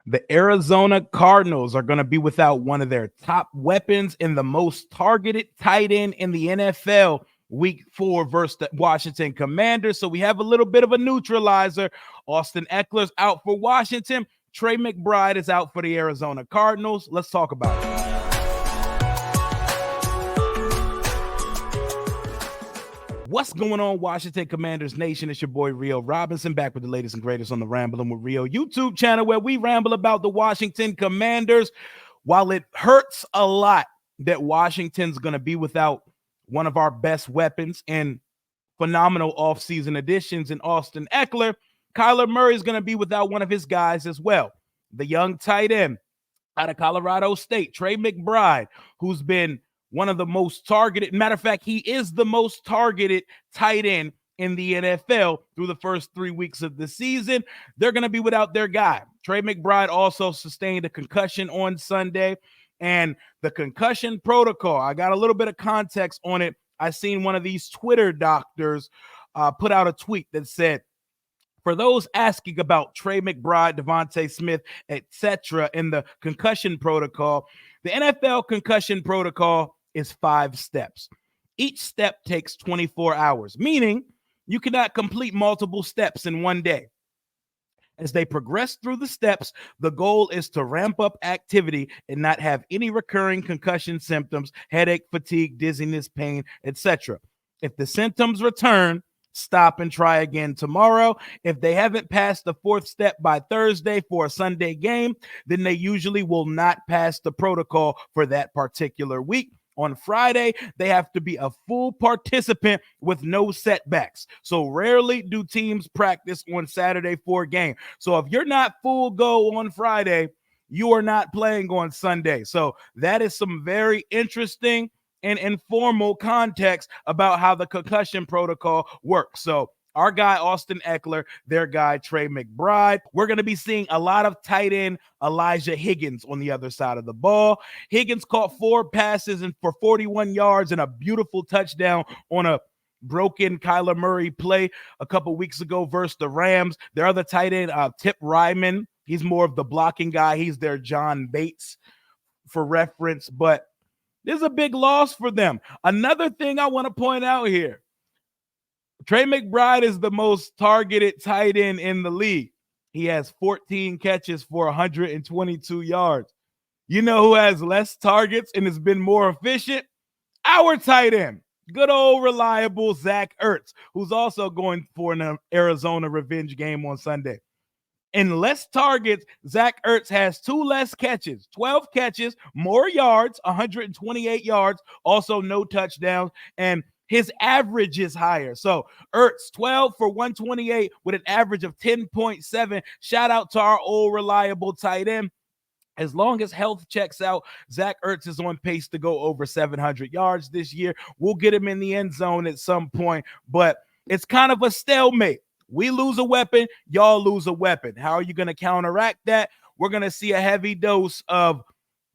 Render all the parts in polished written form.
The Arizona Cardinals are going to be without one of their top weapons and the most targeted tight end in the NFL week 4 versus the Washington Commanders. So we have a little bit of a neutralizer. Austin Eckler's out for Washington. Trey McBride is out for the Arizona Cardinals. Let's talk about it. What's going on, Washington Commanders Nation? It's your boy Rio Robinson, back with the latest and greatest on the Rambling with Rio YouTube channel, where we ramble about the Washington Commanders. While it hurts a lot that Washington's going to be without one of our best weapons and phenomenal offseason additions in Austin Eckler, Kyler Murray is going to be without one of his guys as well. The young tight end out of Colorado State, Trey McBride, who's been one of the most targeted. Matter of fact, he is the most targeted tight end in the NFL through the first 3 weeks of the season. They're going to be without their guy. Trey McBride also sustained a concussion on Sunday, and the concussion protocol, I got a little bit of context on it. I seen one of these Twitter doctors put out a tweet that said, for those asking about Trey McBride, Devontae Smith, etc. in the concussion protocol, the NFL concussion protocol is 5 steps. Each step takes 24 hours, meaning you cannot complete multiple steps in one day. As they progress through the steps, the goal is to ramp up activity and not have any recurring concussion symptoms, headache, fatigue, dizziness, pain, etc. If the symptoms return, stop and try again tomorrow. If they haven't passed the 4th step by Thursday for a Sunday game, then they usually will not pass the protocol for that particular week. On Friday, they have to be a full participant with no setbacks. So rarely do teams practice on Saturday for a game. So if you're not full go on Friday, you are not playing on Sunday. So that is some very interesting and informal context about how the concussion protocol works. So our guy, Austin Eckler, their guy, Trey McBride. We're going to be seeing a lot of tight end Elijah Higgins on the other side of the ball. Higgins caught 4 passes and for 41 yards and a beautiful touchdown on a broken Kyler Murray play a couple weeks ago versus the Rams. Their other tight end, Tip Ryman, he's more of the blocking guy. He's their John Bates for reference, but this is a big loss for them. Another thing I want to point out here, Trey McBride is the most targeted tight end in the league. He has 14 catches for 122 yards. You know who has less targets and has been more efficient? Our tight end, good old reliable Zach Ertz, who's also going for an Arizona revenge game on Sunday. In less targets, Zach Ertz has 2 less catches, 12 catches, more yards, 128 yards, also no touchdowns, and his average is higher. So Ertz, 12 for 128 with an average of 10.7. Shout out to our old reliable tight end. As long as health checks out, Zach Ertz is on pace to go over 700 yards this year. We'll get him in the end zone at some point, but it's kind of a stalemate. We lose a weapon, y'all lose a weapon. How are you going to counteract that? We're going to see a heavy dose of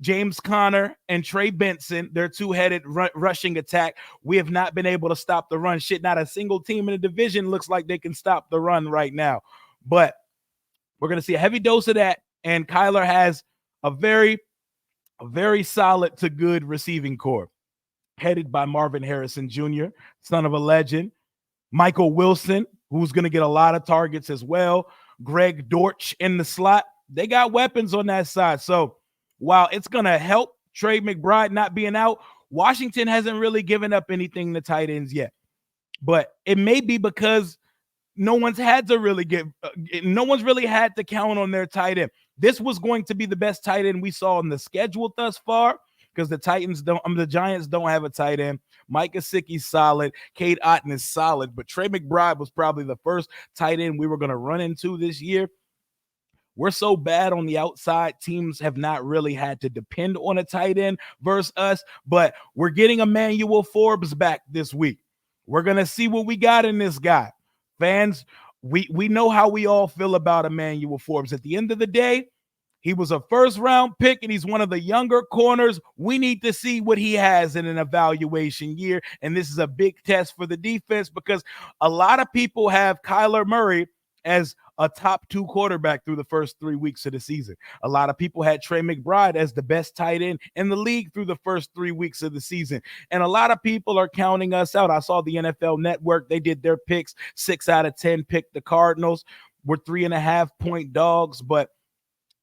James Conner and Trey Benson, their two-headed rushing attack. We have not been able to stop the run. Shit, not a single team in the division looks like they can stop the run right now. But we're going to see a heavy dose of that, and Kyler has a very solid to good receiving corps, headed by Marvin Harrison Jr., son of a legend, Michael Wilson, who's going to get a lot of targets as well, Greg Dortch in the slot. They got weapons on that side. So while it's going to help Trey McBride not being out, Washington hasn't really given up anything to tight ends yet. But it may be because no one's had to really had to count on their tight end. This was going to be the best tight end we saw in the schedule thus far, because the Giants don't have a tight end. Mike Gesicki's solid. Cade Otton is solid. But Trey McBride was probably the first tight end we were going to run into this year. We're so bad on the outside. Teams have not really had to depend on a tight end versus us, but we're getting Emmanuel Forbes back this week. We're going to see what we got in this guy. Fans, we know how we all feel about Emmanuel Forbes. At the end of the day, he was a first-round pick, and he's one of the younger corners. We need to see what he has in an evaluation year, and this is a big test for the defense because a lot of people have Kyler Murray as a top 2 quarterback through the first 3 weeks of the season. A lot of people had Trey McBride as the best tight end in the league through the first 3 weeks of the season. And a lot of people are counting us out. I saw the NFL Network, they did their picks. 6 out of 10 picked the Cardinals. We're 3.5-point dogs, but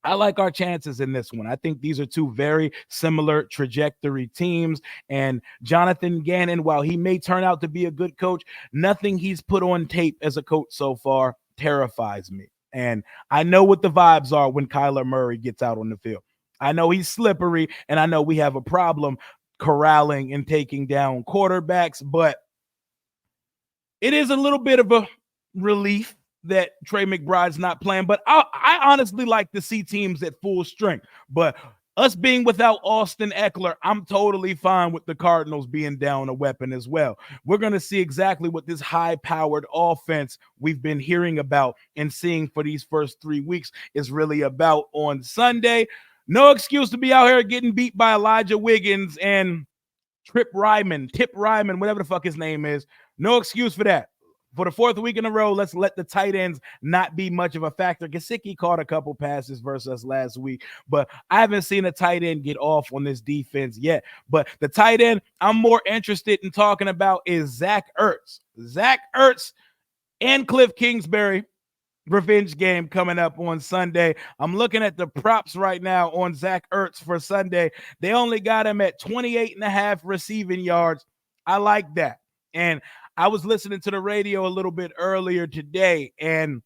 I like our chances in this one. I think these are two very similar trajectory teams. And Jonathan Gannon, while he may turn out to be a good coach, nothing he's put on tape as a coach so far terrifies me. And I know what the vibes are when Kyler Murray gets out on the field. I know he's slippery, and I know we have a problem corralling and taking down quarterbacks, but it is a little bit of a relief that Trey McBride's not playing, but I honestly like to see teams at full strength. But us being without Austin Eckler, I'm totally fine with the Cardinals being down a weapon as well. We're going to see exactly what this high-powered offense we've been hearing about and seeing for these first 3 weeks is really about on Sunday. No excuse to be out here getting beat by Elijah Wiggins and Tip Ryman, whatever the fuck his name is. No excuse for that. For the 4th week in a row, let's let the tight ends not be much of a factor. Gesicki caught a couple passes versus us last week, but I haven't seen a tight end get off on this defense yet. But the tight end I'm more interested in talking about is Zach Ertz. Zach Ertz and Cliff Kingsbury revenge game coming up on Sunday. I'm looking at the props right now on Zach Ertz for Sunday. They only got him at 28.5 receiving yards. I like that. And I was listening to the radio a little bit earlier today, and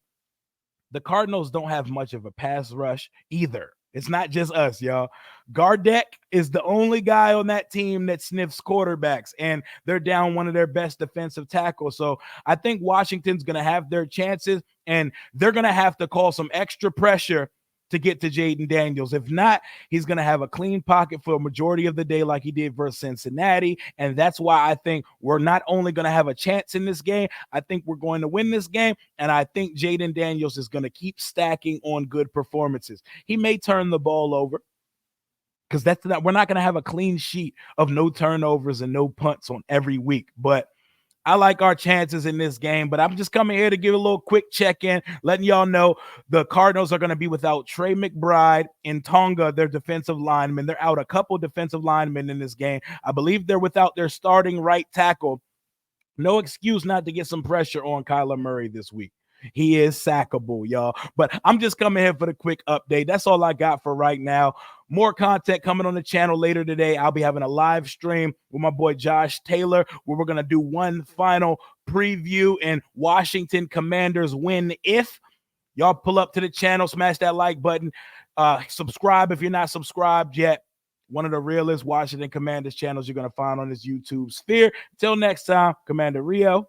the Cardinals don't have much of a pass rush either. It's not just us, y'all. Gardeck is the only guy on that team that sniffs quarterbacks, and they're down one of their best defensive tackles. So I think Washington's going to have their chances, and they're going to have to call some extra pressure to get to Jaden Daniels. If not, he's going to have a clean pocket for a majority of the day like he did versus Cincinnati. And that's why I think we're not only going to have a chance in this game, I think we're going to win this game. And I think Jaden Daniels is going to keep stacking on good performances. He may turn the ball over because we're not going to have a clean sheet of no turnovers and no punts on every week. But I like our chances in this game, but I'm just coming here to give a little quick check-in, letting y'all know the Cardinals are going to be without Trey McBride and Tonga, their defensive linemen. They're out a couple defensive linemen in this game. I believe they're without their starting right tackle. No excuse not to get some pressure on Kyler Murray this week. He is sackable, y'all. But I'm just coming here for the quick update. That's all I got for right now. More content coming on the channel later today. I'll be having a live stream with my boy Josh Taylor, where we're going to do one final preview and Washington Commanders win if. Y'all pull up to the channel, smash that like button. Subscribe if you're not subscribed yet. One of the realest Washington Commanders channels you're going to find on this YouTube sphere. Until next time, Commander Rio.